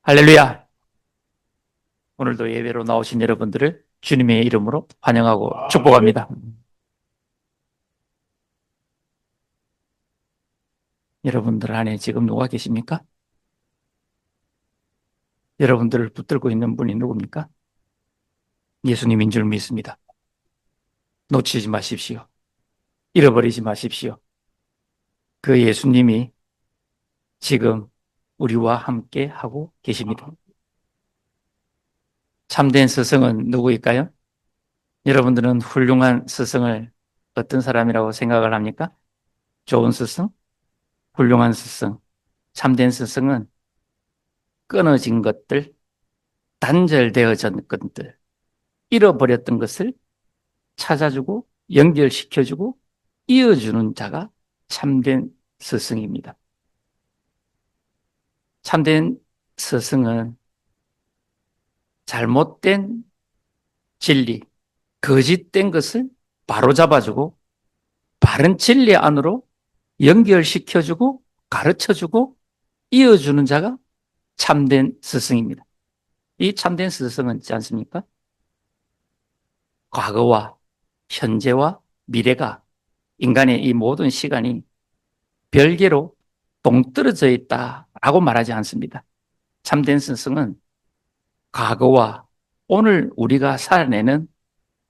할렐루야! 오늘도 예배로 나오신 여러분들을 주님의 이름으로 환영하고 축복합니다. 여러분들 안에 지금 누가 계십니까? 여러분들을 붙들고 있는 분이 누굽니까? 예수님인 줄 믿습니다. 놓치지 마십시오. 잃어버리지 마십시오. 그 예수님이 지금 우리와 함께 하고 계십니다. 참된 스승은 누구일까요? 여러분들은 훌륭한 스승을 어떤 사람이라고 생각을 합니까? 좋은 스승? 훌륭한 스승? 참된 스승은 끊어진 것들, 단절되어진 것들, 잃어버렸던 것을 찾아주고 연결시켜주고 이어주는 자가 참된 스승입니다. 참된 스승은 잘못된 진리, 거짓된 것을 바로잡아주고 바른 진리 안으로 연결시켜주고 가르쳐주고 이어주는 자가 참된 스승입니다. 이 참된 스승은 있지 않습니까? 과거와 현재와 미래가 인간의 이 모든 시간이 별개로 동떨어져 있다라고 말하지 않습니다. 참된 스승은 과거와 오늘 우리가 살아내는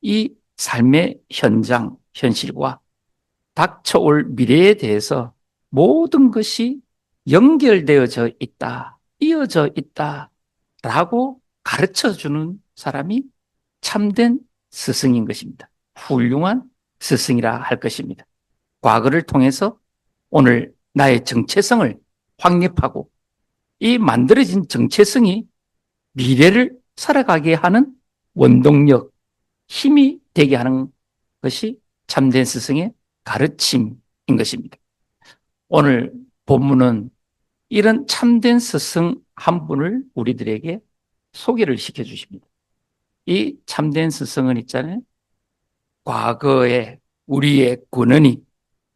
이 삶의 현장, 현실과 닥쳐올 미래에 대해서 모든 것이 연결되어져 있다, 이어져 있다라고 가르쳐주는 사람이 참된 스승인 것입니다. 훌륭한 스승이라 할 것입니다. 과거를 통해서 오늘 나의 정체성을 확립하고 이 만들어진 정체성이 미래를 살아가게 하는 원동력, 힘이 되게 하는 것이 참된 스승의 가르침인 것입니다. 오늘 본문은 이런 참된 스승 한 분을 우리들에게 소개를 시켜주십니다. 이 참된 스승은 있잖아요. 과거에 우리의 근원이,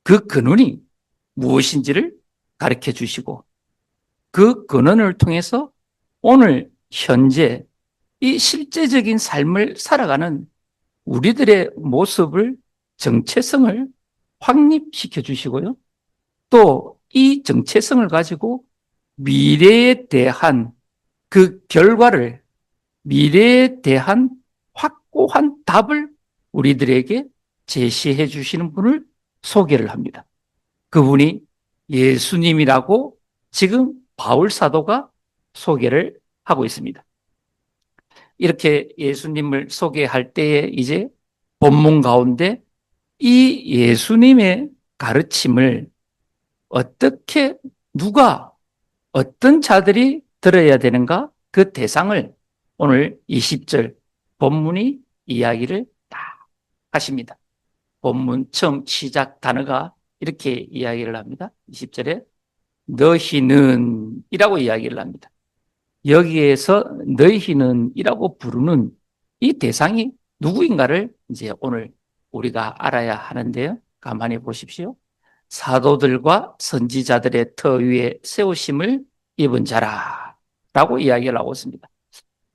그 근원이 무엇인지를 가르쳐 주시고 그 근원을 통해서 오늘 현재 이 실제적인 삶을 살아가는 우리들의 모습을, 정체성을 확립시켜 주시고요. 또 이 정체성을 가지고 미래에 대한 그 결과를, 미래에 대한 확고한 답을 우리들에게 제시해 주시는 분을 소개를 합니다. 그분이 예수님이라고 지금 바울 사도가 소개를 하고 있습니다. 이렇게 예수님을 소개할 때에 이제 본문 가운데 이 예수님의 가르침을 어떻게, 누가, 어떤 자들이 들어야 되는가, 그 대상을 오늘 20절 본문이 이야기를 딱 하십니다. 본문 처음 시작 단어가 이렇게 이야기를 합니다. 20절에 너희는 이라고 이야기를 합니다. 여기에서 너희는 이라고 부르는 이 대상이 누구인가를 이제 오늘 우리가 알아야 하는데요. 가만히 보십시오. 사도들과 선지자들의 터 위에 세우심을 입은 자라 라고 이야기를 하고 있습니다.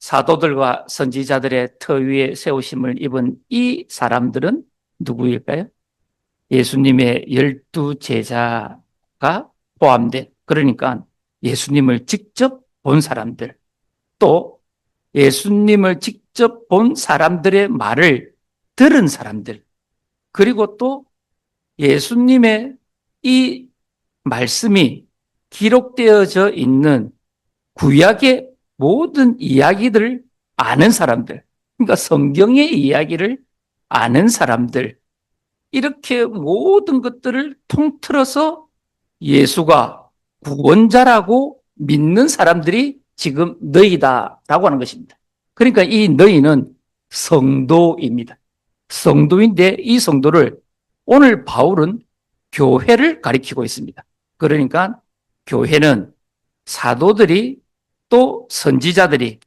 사도들과 선지자들의 터 위에 세우심을 입은 이 사람들은 누구일까요? 예수님의 12 제자가 포함된, 그러니까 예수님을 직접 본 사람들, 또 예수님을 직접 본 사람들의 말을 들은 사람들, 그리고 또 예수님의 이 말씀이 기록되어져 있는 구약의 모든 이야기들을 아는 사람들, 그러니까 성경의 이야기를 아는 사람들, 이렇게 모든 것들을 통틀어서 예수가 구원자라고 믿는 사람들이 지금 너희다라고 하는 것입니다. 그러니까 이 너희는 성도입니다. 성도인데 이 성도를 오늘 바울은 교회를 가리키고 있습니다. 그러니까 교회는 사도들이 또 선지자들이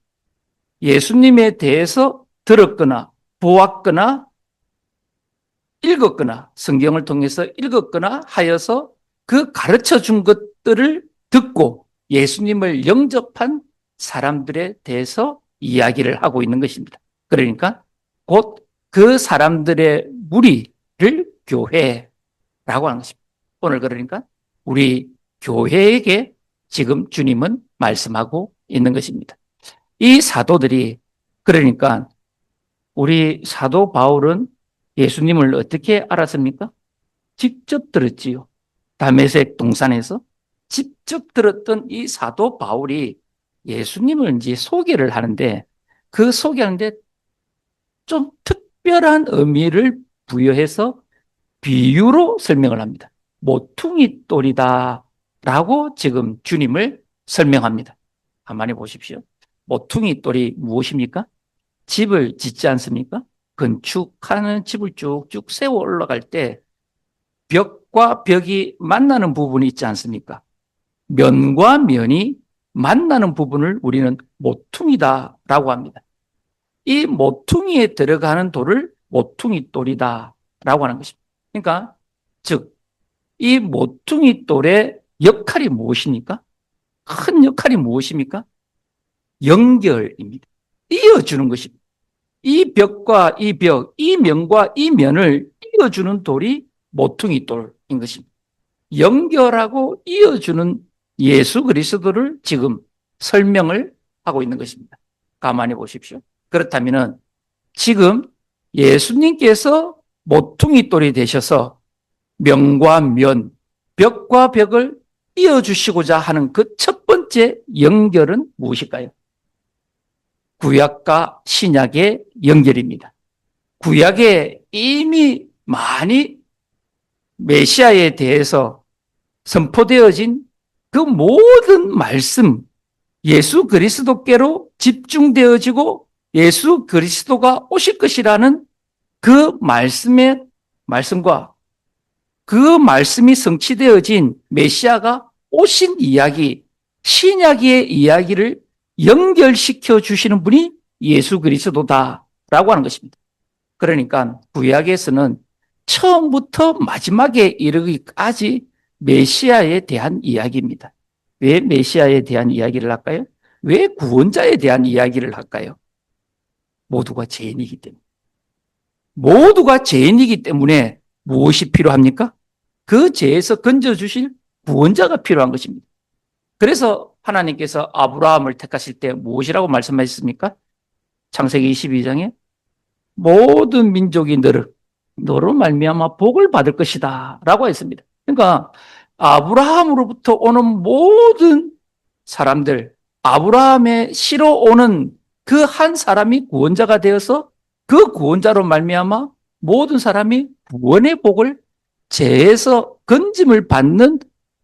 예수님에 대해서 들었거나 보았거나 읽었거나 성경을 통해서 읽었거나 하여서 그 가르쳐 준 것들을 듣고 예수님을 영접한 사람들에 대해서 이야기를 하고 있는 것입니다. 그러니까 곧 그 사람들의 무리를 교회라고 하는 것입니다. 오늘 그러니까 우리 교회에게 지금 주님은 말씀하고 있는 것입니다. 이 사도들이 그러니까 우리 사도 바울은 예수님을 어떻게 알았습니까? 직접 들었지요. 다메섹 동산에서 직접 들었던 이 사도 바울이 예수님을 이제 소개를 하는데 그 소개하는데 좀 특별한 의미를 부여해서 비유로 설명을 합니다. 모퉁이 돌이다 라고 지금 주님을 설명합니다. 가만히 보십시오. 모퉁이 돌이 무엇입니까? 집을 짓지 않습니까? 건축하는 집을 쭉쭉 세워 올라갈 때 벽과 벽이 만나는 부분이 있지 않습니까? 면과 면이 만나는 부분을 우리는 모퉁이다라고 합니다. 이 모퉁이에 들어가는 돌을 모퉁이 돌이다라고 하는 것입니다. 그러니까 즉 이 모퉁이 돌의 역할이 무엇입니까? 큰 역할이 무엇입니까? 연결입니다. 이어주는 것입니다. 이 벽과 이 벽, 이 면과 이 면을 이어주는 돌이 모퉁이 돌인 것입니다. 연결하고 이어주는 예수 그리스도를 지금 설명을 하고 있는 것입니다. 가만히 보십시오. 그렇다면 지금 예수님께서 모퉁이 돌이 되셔서 면과 면, 벽과 벽을 이어주시고자 하는 그 첫 번째 연결은 무엇일까요? 구약과 신약의 연결입니다. 구약에 이미 많이 메시아에 대해서 선포되어진 그 모든 말씀, 예수 그리스도께로 집중되어지고 예수 그리스도가 오실 것이라는 그 말씀과 그 말씀이 성취되어진 메시아가 오신 이야기, 신약의 이야기를 연결시켜 주시는 분이 예수 그리스도다라고 하는 것입니다. 그러니까 구약에서는 처음부터 마지막에 이르기까지 메시아에 대한 이야기입니다. 왜 메시아에 대한 이야기를 할까요? 왜 구원자에 대한 이야기를 할까요? 모두가 죄인이기 때문에. 모두가 죄인이기 때문에 무엇이 필요합니까? 그 죄에서 건져주실 구원자가 필요한 것입니다. 그래서 하나님께서 아브라함을 택하실 때 무엇이라고 말씀하셨습니까? 창세기 22장에 모든 민족이 너로 말미암아 복을 받을 것이다 라고 했습니다. 그러니까 아브라함으로부터 오는 모든 사람들, 아브라함의 씨로 오는 그 한 사람이 구원자가 되어서 그 구원자로 말미암아 모든 사람이 구원의 복을 죄에서 건짐을 받는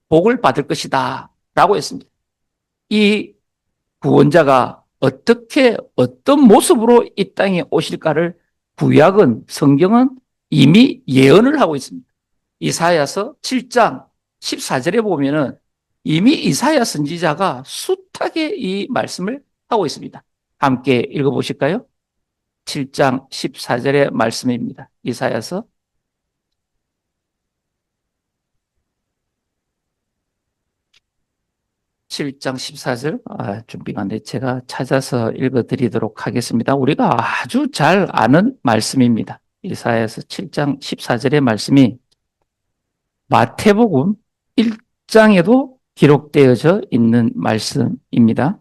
복을 받을 것이다 라고 했습니다. 이 구원자가 어떻게 어떤 모습으로 이 땅에 오실까를 구약은 성경은 이미 예언을 하고 있습니다. 이사야서 7장 14절에 보면은 이미 이사야 선지자가 숱하게 이 말씀을 하고 있습니다. 함께 읽어보실까요? 7장 14절의 말씀입니다. 이사야서 7장 14절 준비가 안 돼. 제가 찾아서 읽어드리도록 하겠습니다. 우리가 아주 잘 아는 말씀입니다. 이사야서 7장 14절의 말씀이 마태복음 1장에도 기록되어져 있는 말씀입니다.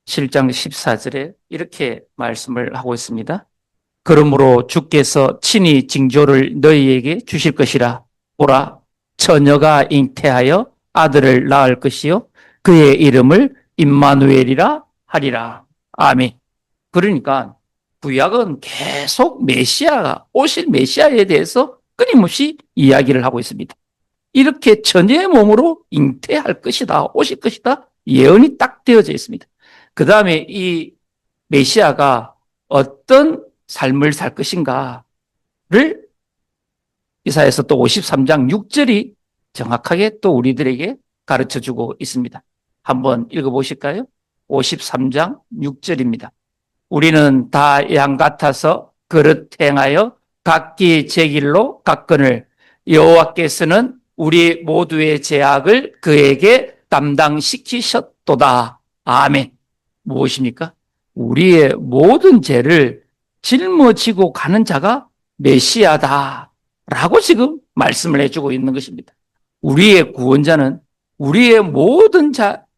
7장 14절에 이렇게 말씀을 하고 있습니다. 그러므로 주께서 친히 징조를 너희에게 주실 것이라. 보라, 처녀가 잉태하여 아들을 낳을 것이요 그의 이름을 임마누엘이라 하리라. 아멘. 그러니까 구약은 계속 메시아가 오실 메시아에 대해서 끊임없이 이야기를 하고 있습니다. 이렇게 처녀의 몸으로 잉태할 것이다, 오실 것이다 예언이 딱 되어져 있습니다. 그 다음에 이 메시아가 어떤 삶을 살 것인가를 이사야서 또 53장 6절이 정확하게 또 우리들에게 가르쳐주고 있습니다. 한번 읽어보실까요? 53장 6절입니다. 우리는 다 양 같아서 그릇 행하여 각기 제 길로 갔거늘 여호와께서는 우리 모두의 죄악을 그에게 담당시키셨도다. 아멘. 무엇입니까? 우리의 모든 죄를 짊어지고 가는 자가 메시아다. 라고 지금 말씀을 해주고 있는 것입니다. 우리의 구원자는 우리의 모든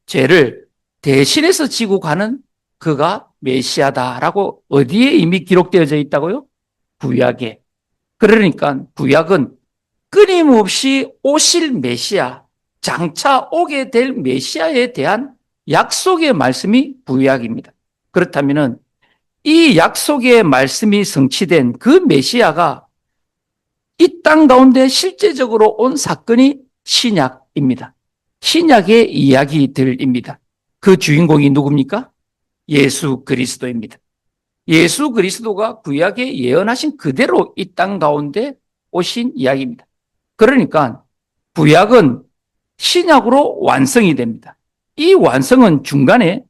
죄를 대신해서 지고 가는 그가 메시아다라고 어디에 이미 기록되어져 있다고요? 구약에. 그러니까 구약은 끊임없이 오실 메시아, 장차 오게 될 메시아에 대한 약속의 말씀이 구약입니다. 그렇다면 이 약속의 말씀이 성취된 그 메시아가 이 땅 가운데 실제적으로 온 사건이 신약입니다. 신약의 이야기들입니다. 그 주인공이 누굽니까? 예수 그리스도입니다. 예수 그리스도가 구약에 예언하신 그대로 이 땅 가운데 오신 이야기입니다. 그러니까 구약은 신약으로 완성이 됩니다. 이 완성은 중간에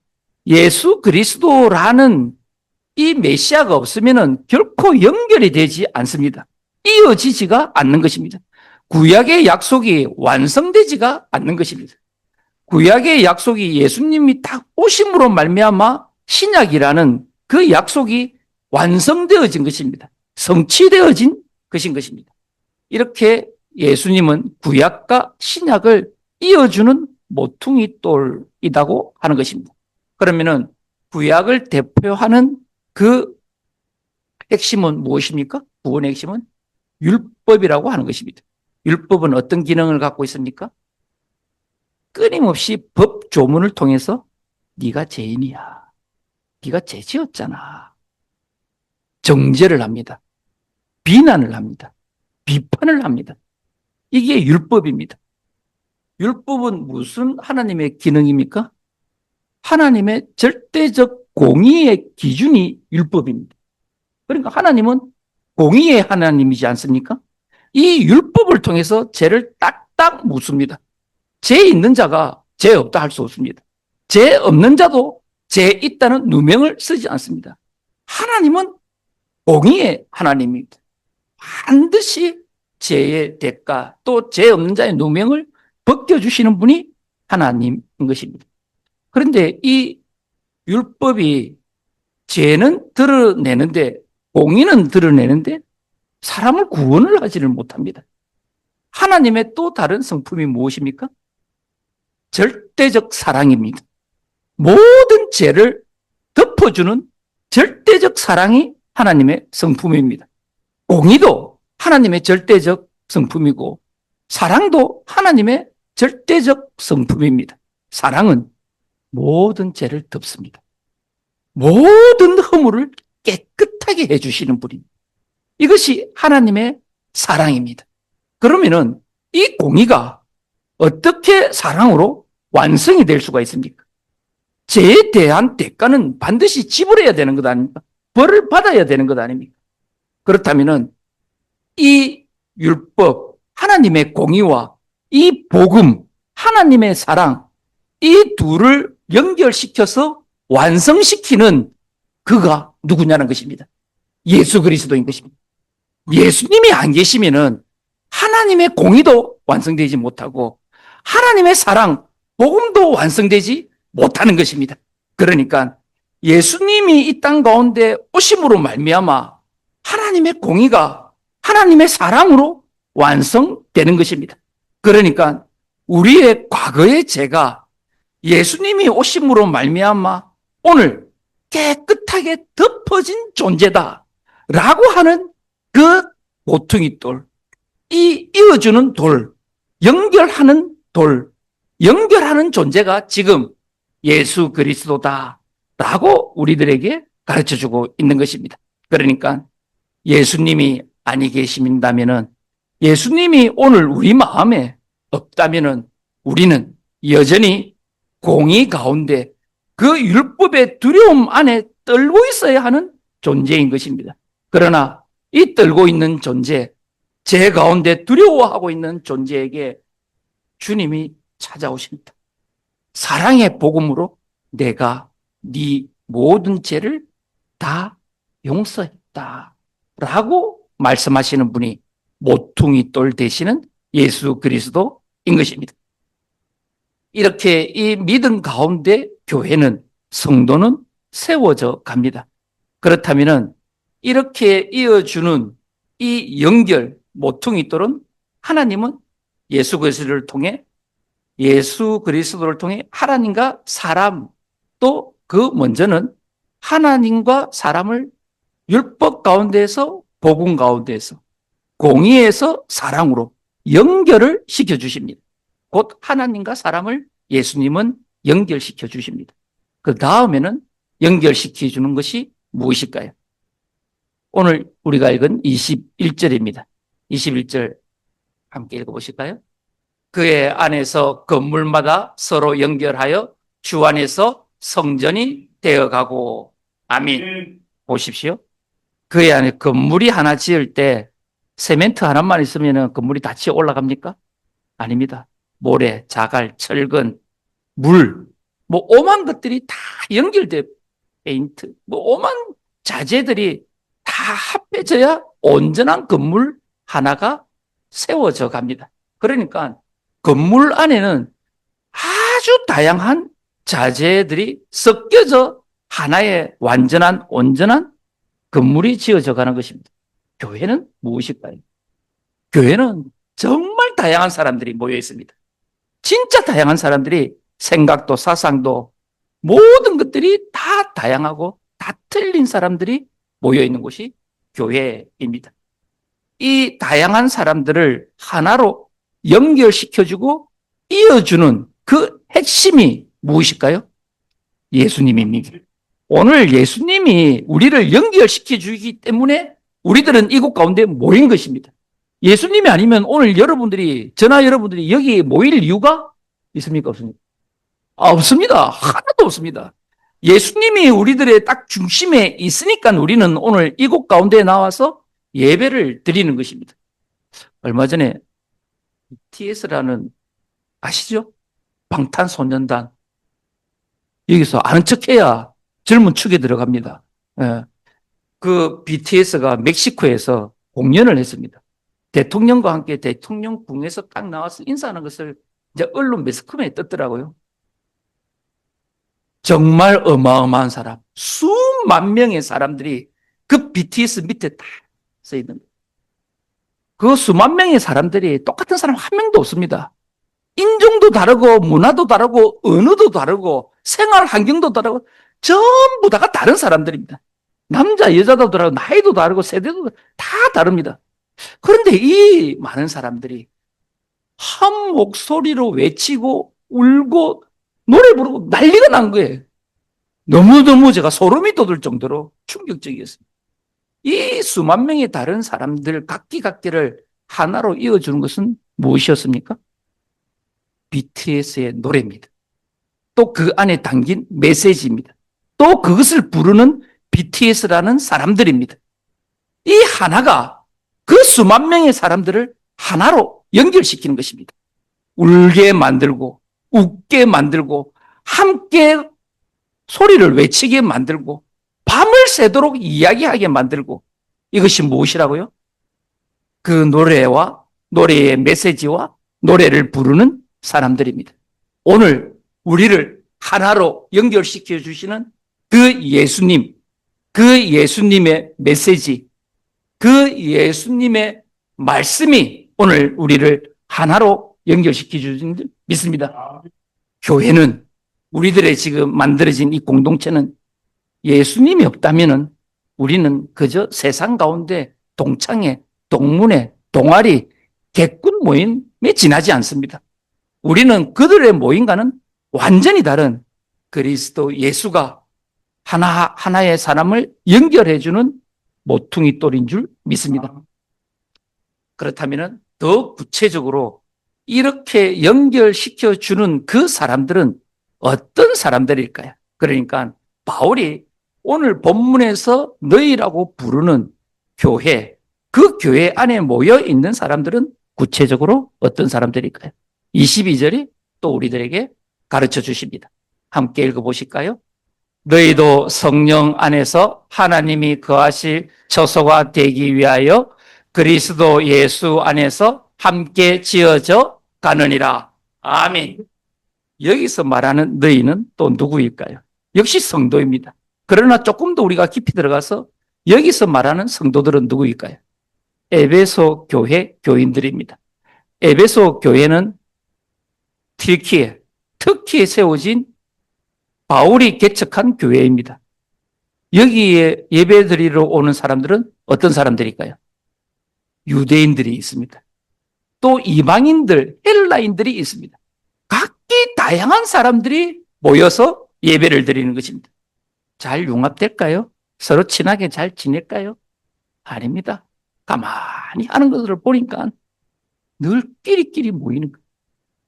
예수 그리스도라는 이 메시아가 없으면 결코 연결이 되지 않습니다. 이어지지가 않는 것입니다. 구약의 약속이 완성되지가 않는 것입니다. 구약의 약속이 예수님이 딱 오심으로 말미암아 신약이라는 그 약속이 완성되어진 것입니다. 성취되어진 것입니다. 이렇게 예수님은 구약과 신약을 이어주는 모퉁이 돌이라고 하는 것입니다. 그러면은 구약을 대표하는 그 핵심은 무엇입니까? 구원의 핵심은 율법이라고 하는 것입니다. 율법은 어떤 기능을 갖고 있습니까? 끊임없이 법 조문을 통해서 네가 죄인이야. 네가 죄 지었잖아. 정죄를 합니다. 비난을 합니다. 비판을 합니다. 이게 율법입니다. 율법은 무슨 하나님의 기능입니까? 하나님의 절대적 공의의 기준이 율법입니다. 그러니까 하나님은 공의의 하나님이지 않습니까? 이 율법을 통해서 죄를 딱딱 묻습니다. 죄 있는 자가 죄 없다 할 수 없습니다. 죄 없는 자도 죄 있다는 누명을 쓰지 않습니다. 하나님은 공의의 하나님입니다. 반드시 죄의 대가 또 죄 없는 자의 누명을 벗겨주시는 분이 하나님인 것입니다. 그런데 이 율법이 죄는 드러내는데 공의는 드러내는데 사람을 구원을 하지를 못합니다. 하나님의 또 다른 성품이 무엇입니까? 절대적 사랑입니다. 모든 죄를 덮어주는 절대적 사랑이 하나님의 성품입니다. 공의도 하나님의 절대적 성품이고 사랑도 하나님의 절대적 성품입니다. 사랑은 모든 죄를 덮습니다. 모든 허물을 깨끗하게 해주시는 분입니다. 이것이 하나님의 사랑입니다. 그러면은 이 공의가 어떻게 사랑으로 완성이 될 수가 있습니까? 죄에 대한 대가는 반드시 지불해야 되는 것 아닙니까? 벌을 받아야 되는 것 아닙니까? 그렇다면은 이 율법, 하나님의 공의와 이 복음, 하나님의 사랑, 이 둘을 연결시켜서 완성시키는 그가 누구냐는 것입니다. 예수 그리스도인 것입니다. 예수님이 안 계시면은 하나님의 공의도 완성되지 못하고 하나님의 사랑, 복음도 완성되지 못하는 것입니다. 그러니까 예수님이 이 땅 가운데 오심으로 말미암아 하나님의 공의가 하나님의 사랑으로 완성되는 것입니다. 그러니까 우리의 과거의 죄가 예수님이 오심으로 말미암아 오늘 깨끗하게 덮어진 존재다라고 하는 그 모퉁이 돌, 이 이어주는 돌, 연결하는 돌, 연결하는 존재가 지금 예수 그리스도다라고 우리들에게 가르쳐주고 있는 것입니다. 그러니까 예수님이 아니 계신다면은 예수님이 오늘 우리 마음에 없다면은 우리는 여전히 공의 가운데 그 율법의 두려움 안에 떨고 있어야 하는 존재인 것입니다. 그러나 이 떨고 있는 존재, 죄 가운데 두려워하고 있는 존재에게 주님이 찾아오십니다. 사랑의 복음으로 내가 네 모든 죄를 다 용서했다 라고 말씀하시는 분이 모퉁이 돌 되시는 예수 그리스도인 것입니다. 이렇게 이 믿음 가운데 교회는, 성도는 세워져 갑니다. 그렇다면은 이렇게 이어주는 이 연결, 모퉁이 돌은 하나님은 예수 그리스도를 통해 하나님과 사람, 또 그 먼저는 하나님과 사람을 율법 가운데에서, 복음 가운데에서, 공의에서 사랑으로 연결을 시켜주십니다. 곧 하나님과 사람을 예수님은 연결시켜 주십니다. 그 다음에는 연결시켜 주는 것이 무엇일까요? 오늘 우리가 읽은 21절입니다. 21절 함께 읽어보실까요? 그의 안에서 건물마다 서로 연결하여 주 안에서 성전이 되어가고. 아멘. 보십시오. 그의 안에 건물이 하나 지을 때 세멘트 하나만 있으면 건물이 다 지어 올라갑니까? 아닙니다. 모래, 자갈, 철근, 물, 오만 것들이 다 연결돼, 페인트, 오만 자재들이 다 합해져야 온전한 건물 하나가 세워져 갑니다. 그러니까 건물 안에는 아주 다양한 자재들이 섞여져 하나의 완전한, 온전한 건물이 지어져 가는 것입니다. 교회는 무엇일까요? 교회는 정말 다양한 사람들이 모여 있습니다. 진짜 다양한 사람들이 생각도 사상도 모든 것들이 다 다양하고 다 틀린 사람들이 모여 있는 곳이 교회입니다. 이 다양한 사람들을 하나로 연결시켜주고 이어주는 그 핵심이 무엇일까요? 예수님입니다. 오늘 예수님이 우리를 연결시켜 주기 때문에 우리들은 이곳 가운데 모인 것입니다. 예수님이 아니면 오늘 여러분들이 여기 모일 이유가 있습니까? 없습니까? 없습니다. 하나도 없습니다. 예수님이 우리들의 딱 중심에 있으니까 우리는 오늘 이곳 가운데 나와서 예배를 드리는 것입니다. 얼마 전에 BTS라는, 아시죠? 방탄소년단. 여기서 아는 척해야 젊은 축에 들어갑니다. 예. 그 BTS가 멕시코에서 공연을 했습니다. 대통령과 함께 대통령궁에서 딱 나와서 인사하는 것을 이제 언론 매스컴에 떴더라고요. 정말 어마어마한 사람, 수만 명의 사람들이 그 BTS 밑에 다 서 있는 거예요. 그 수만 명의 사람들이 똑같은 사람 한 명도 없습니다. 인종도 다르고 문화도 다르고 언어도 다르고 생활 환경도 다르고 전부 다가 다른 사람들입니다. 남자 여자도 다르고 나이도 다르고 세대도 다 다릅니다. 그런데 이 많은 사람들이 한 목소리로 외치고 울고 노래 부르고 난리가 난 거예요. 너무너무 제가 소름이 돋을 정도로 충격적이었습니다. 이 수만 명의 다른 사람들 각기를 하나로 이어주는 것은 무엇이었습니까? BTS의 노래입니다. 또 그 안에 담긴 메시지입니다. 또 그것을 부르는 BTS라는 사람들입니다. 이 하나가 그 수만 명의 사람들을 하나로 연결시키는 것입니다. 울게 만들고 웃게 만들고 함께 소리를 외치게 만들고 밤을 새도록 이야기하게 만들고, 이것이 무엇이라고요? 그 노래와 노래의 메시지와 노래를 부르는 사람들입니다. 오늘 우리를 하나로 연결시켜 주시는 그 예수님, 그 예수님의 메시지, 그 예수님의 말씀이 오늘 우리를 하나로 연결시켜 주신 줄 믿습니다. 교회는, 우리들의 지금 만들어진 이 공동체는 예수님이 없다면 우리는 그저 세상 가운데 동창회, 동문회, 동아리, 객군 모임에 지나지 않습니다. 우리는 그들의 모임과는 완전히 다른 그리스도 예수가 하나의 사람을 연결해주는 모퉁이 돌인 줄 믿습니다. 그렇다면 더 구체적으로 이렇게 연결시켜주는 그 사람들은 어떤 사람들일까요? 그러니까 바울이 오늘 본문에서 너희라고 부르는 교회, 그 교회 안에 모여 있는 사람들은 구체적으로 어떤 사람들일까요? 22절이 또 우리들에게 가르쳐 주십니다. 함께 읽어보실까요? 너희도 성령 안에서 하나님이 거하실 처소가 되기 위하여 그리스도 예수 안에서 함께 지어져 가느니라. 아멘. 여기서 말하는 너희는 또 누구일까요? 역시 성도입니다. 그러나 조금 더 우리가 깊이 들어가서 여기서 말하는 성도들은 누구일까요? 에베소 교회 교인들입니다. 에베소 교회는 터키에 세워진 바울이 개척한 교회입니다. 여기에 예배드리러 오는 사람들은 어떤 사람들일까요? 유대인들이 있습니다. 또 이방인들, 헬라인들이 있습니다. 각기 다양한 사람들이 모여서 예배를 드리는 것입니다. 잘 융합될까요? 서로 친하게 잘 지낼까요? 아닙니다. 가만히 하는 것들을 보니까 늘 끼리끼리 모이는 거예요.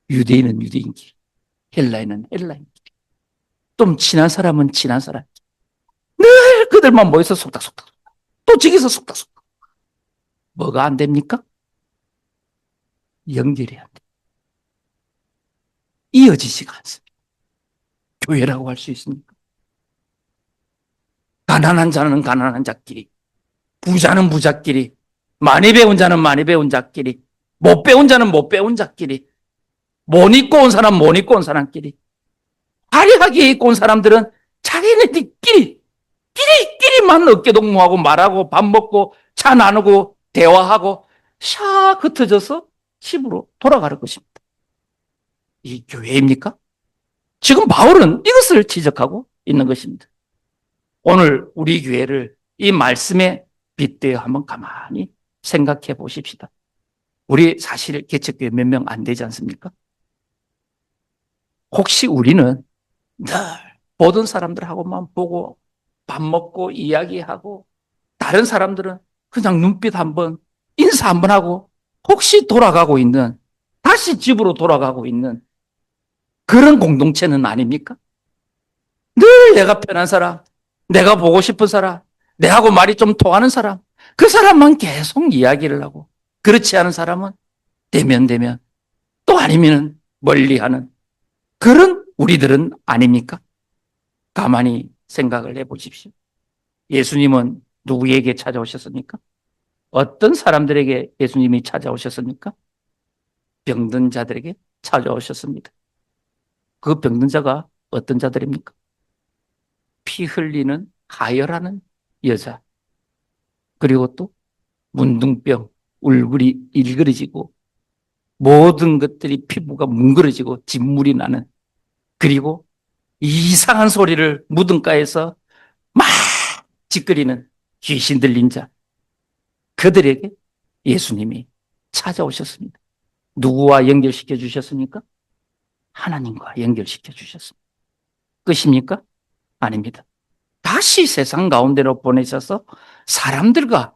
유대인은 유대인끼리, 헬라인은 헬라인끼리, 좀 친한 사람은 친한 사람. 늘 그들만 모여서 속닥속닥. 또 저기서 속닥속닥. 뭐가 안 됩니까? 연결이 안 돼. 이어지지가 않습니다. 교회라고 할 수 있습니까? 가난한 자는 가난한 자끼리, 부자는 부자끼리, 많이 배운 자는 많이 배운 자끼리, 못 배운 자는 못 배운 자끼리, 못 입고 온 사람 못 입고 온 사람끼리, 화려하게 입고 온 사람들은 자기네들끼리만 어깨동무하고 말하고 밥 먹고 차 나누고 대화하고 샥 흩어져서 집으로 돌아갈 것입니다. 이 교회입니까? 지금 바울은 이것을 지적하고 있는 것입니다. 오늘 우리 교회를 이 말씀에 빗대어 한번 가만히 생각해 보십시다. 우리 사실 개척교회 몇 명 안 되지 않습니까? 혹시 우리는 늘 보던 사람들하고만 보고 밥 먹고 이야기하고 다른 사람들은 그냥 눈빛 한번 인사 한번 하고 혹시 돌아가고 있는, 다시 집으로 돌아가고 있는 그런 공동체는 아닙니까? 늘 내가 편한 사람, 내가 보고 싶은 사람, 내하고 말이 좀 통하는 사람, 그 사람만 계속 이야기를 하고, 그렇지 않은 사람은 대면 또 아니면 멀리하는 그런 우리들은 아닙니까? 가만히 생각을 해보십시오. 예수님은 누구에게 찾아오셨습니까? 어떤 사람들에게 예수님이 찾아오셨습니까? 병든 자들에게 찾아오셨습니다. 그 병든 자가 어떤 자들입니까? 피 흘리는 가열하는 여자, 그리고 또 문둥병, 얼굴이 일그러지고 모든 것들이 피부가 뭉그러지고 진물이 나는, 그리고 이상한 소리를 무등가에서 막 찌끄리는 귀신 들린 자, 그들에게 예수님이 찾아오셨습니다. 누구와 연결시켜 주셨습니까? 하나님과 연결시켜 주셨습니다. 끝입니까? 아닙니다. 다시 세상 가운데로 보내셔서 사람들과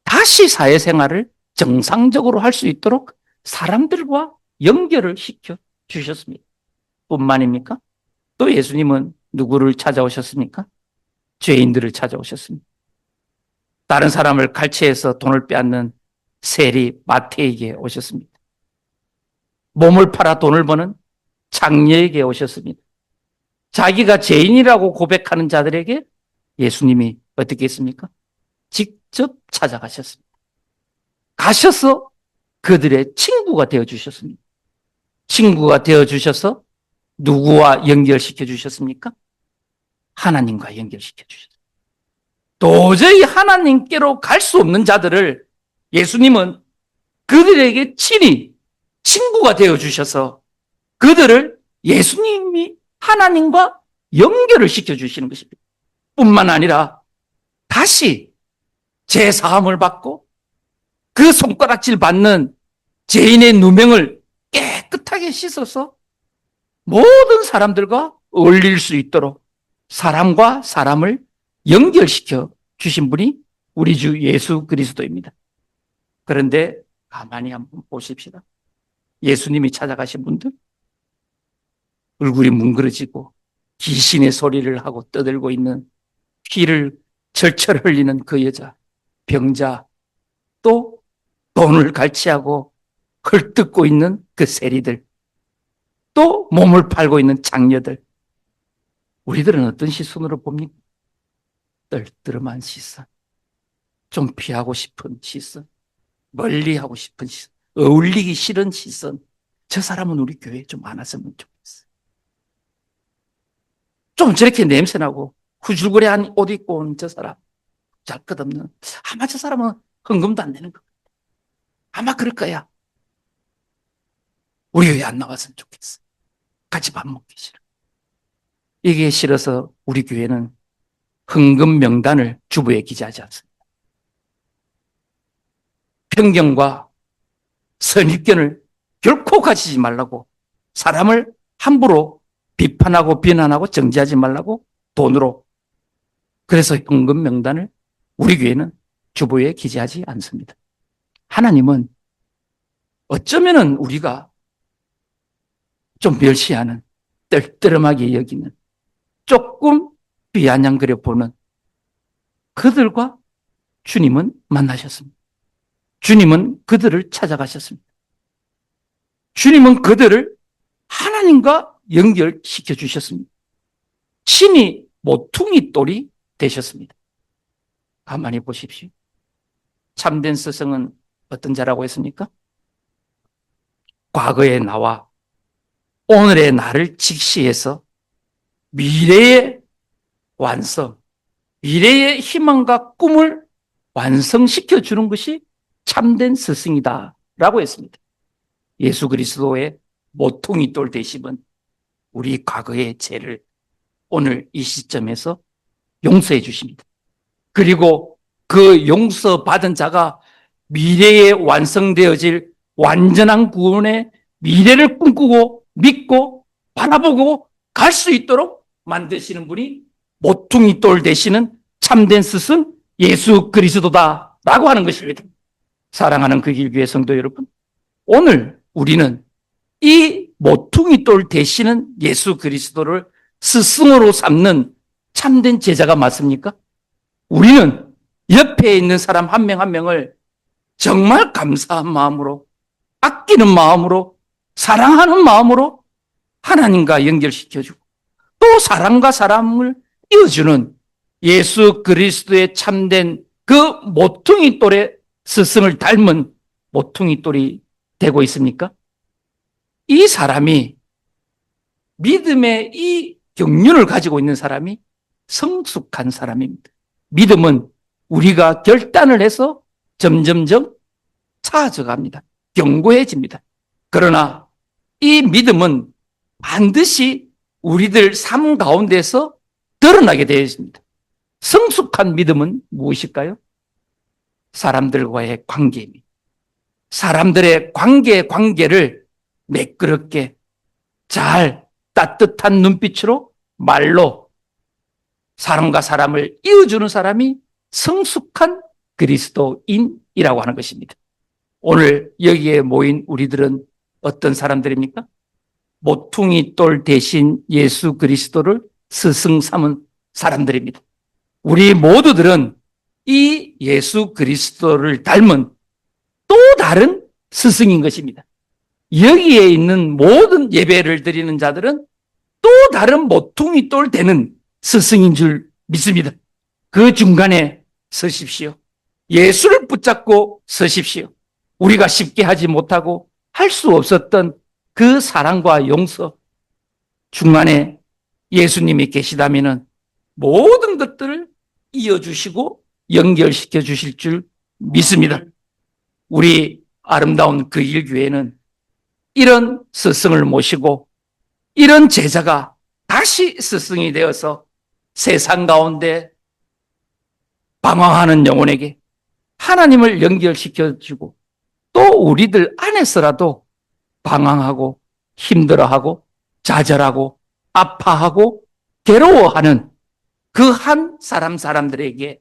다시 사회생활을 정상적으로 할 수 있도록 사람들과 연결을 시켜 주셨습니다. 뿐만입니까? 또 예수님은 누구를 찾아오셨습니까? 죄인들을 찾아오셨습니다. 다른 사람을 갈취해서 돈을 빼앗는 세리 마태에게 오셨습니다. 몸을 팔아 돈을 버는 장녀에게 오셨습니다. 자기가 죄인이라고 고백하는 자들에게 예수님이 어떻게 했습니까? 직접 찾아가셨습니다. 가셔서 그들의 친구가 되어주셨습니다. 친구가 되어주셔서 누구와 연결시켜 주셨습니까? 하나님과 연결시켜 주셨습니다. 도저히 하나님께로 갈 수 없는 자들을 예수님은 그들에게 친히 친구가 되어주셔서 그들을 예수님이 하나님과 연결을 시켜주시는 것입니다. 뿐만 아니라 다시 제사함을 받고 그 손가락질 받는 죄인의 누명을 깨끗하게 씻어서 모든 사람들과 어울릴 수 있도록 사람과 사람을 연결시켜 주신 분이 우리 주 예수 그리스도입니다. 그런데 가만히 한번 보십시다. 예수님이 찾아가신 분들, 얼굴이 뭉그러지고 귀신의 소리를 하고 떠들고 있는, 피를 절철 흘리는 그 여자, 병자, 또 돈을 갈취하고 헐뜯고 있는 그 세리들, 또 몸을 팔고 있는 장녀들, 우리들은 어떤 시선으로 봅니까? 떨떠름한 시선, 좀 피하고 싶은 시선, 멀리하고 싶은 시선, 어울리기 싫은 시선. 저 사람은 우리 교회에 좀 안 왔으면 좋겠어. 좀 저렇게 냄새나고 후줄거리한 옷 입고 온 저 사람, 잘 것 없는, 아마 저 사람은 헌금도 안 되는 거. 아마 그럴 거야. 우리 교회 안 나왔으면 좋겠어. 같이 밥 먹기 싫어. 이게 싫어서 우리 교회는 헌금 명단을 주부에 기재하지 않습니다. 편견과 선입견을 결코 가지지 말라고, 사람을 함부로 비판하고 비난하고 정죄하지 말라고 돈으로. 그래서 헌금 명단을 우리 교회는 주보에 기재하지 않습니다. 하나님은 어쩌면은 우리가 좀 멸시하는, 떨떠름하게 여기는, 조금 비아냥거려 보는 그들과 주님은 만나셨습니다. 주님은 그들을 찾아가셨습니다. 주님은 그들을 하나님과 연결시켜 주셨습니다. 친히 모퉁이 돌이 되셨습니다. 가만히 보십시오. 참된 스승은 어떤 자라고 했습니까? 과거의 나와 오늘의 나를 직시해서 미래의 완성, 미래의 희망과 꿈을 완성시켜 주는 것이 참된 스승이다 라고 했습니다. 예수 그리스도의 모퉁이 돌 되심은 우리 과거의 죄를 오늘 이 시점에서 용서해 주십니다. 그리고 그 용서받은 자가 미래에 완성되어질 완전한 구원의 미래를 꿈꾸고 믿고 바라보고 갈 수 있도록 만드시는 분이 모퉁이 돌 되시는 참된 스승 예수 그리스도다라고 하는 것입니다. 사랑하는 그 길교회 성도 여러분, 오늘 우리는 이 모퉁이 돌 되시는 예수 그리스도를 스승으로 삼는 참된 제자가 맞습니까? 우리는 옆에 있는 사람 한 명 한 명을 정말 감사한 마음으로, 아끼는 마음으로, 사랑하는 마음으로 하나님과 연결시켜주고 또 사람과 사람을 이어주는 예수 그리스도의 참된 그 모퉁이 돌의 스승을 닮은 모퉁이 돌이 되고 있습니까? 이 사람이, 믿음의 이 경륜을 가지고 있는 사람이 성숙한 사람입니다. 믿음은 우리가 결단을 해서 점점점 차져갑니다. 견고해집니다. 그러나 이 믿음은 반드시 우리들 삶 가운데서 드러나게 되어 있습니다. 성숙한 믿음은 무엇일까요? 사람들과의 관계입니다. 사람들의 관계를 매끄럽게 잘 따뜻한 눈빛으로 말로 사람과 사람을 이어주는 사람이 성숙한 그리스도인이라고 하는 것입니다. 오늘 여기에 모인 우리들은 어떤 사람들입니까? 모퉁이 돌 대신 예수 그리스도를 스승 삼은 사람들입니다. 우리 모두들은 이 예수 그리스도를 닮은 또 다른 스승인 것입니다. 여기에 있는 모든 예배를 드리는 자들은 또 다른 모퉁이 돌 되는 스승인 줄 믿습니다. 그 중간에 서십시오. 예수를 붙잡고 서십시오. 우리가 쉽게 하지 못하고 할 수 없었던 그 사랑과 용서, 중간에 예수님이 계시다면 모든 것들을 이어주시고 연결시켜 주실 줄 믿습니다. 우리 아름다운 그 일교회는 이런 스승을 모시고 이런 제자가 다시 스승이 되어서 세상 가운데 방황하는 영혼에게 하나님을 연결시켜주고 또 우리들 안에서라도 방황하고 힘들어하고 좌절하고 아파하고 괴로워하는 그 한 사람들에게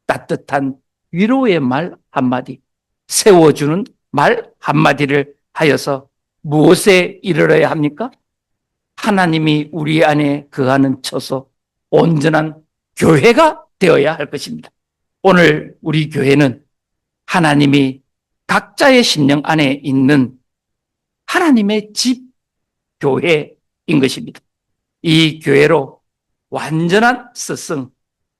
따뜻한 위로의 말 한마디, 세워주는 말 한마디를 하여서 무엇에 이르러야 합니까? 하나님이 우리 안에 거하는 처소, 온전한 교회가 되어야 할 것입니다. 오늘 우리 교회는 하나님이 각자의 심령 안에 있는 하나님의 집 교회인 것입니다. 이 교회로 완전한 스승,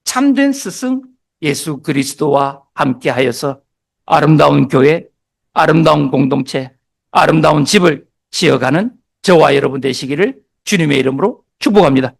참된 스승 예수 그리스도와 함께 하여서 아름다운 교회, 아름다운 공동체, 아름다운 집을 지어가는 저와 여러분 되시기를 주님의 이름으로 축복합니다.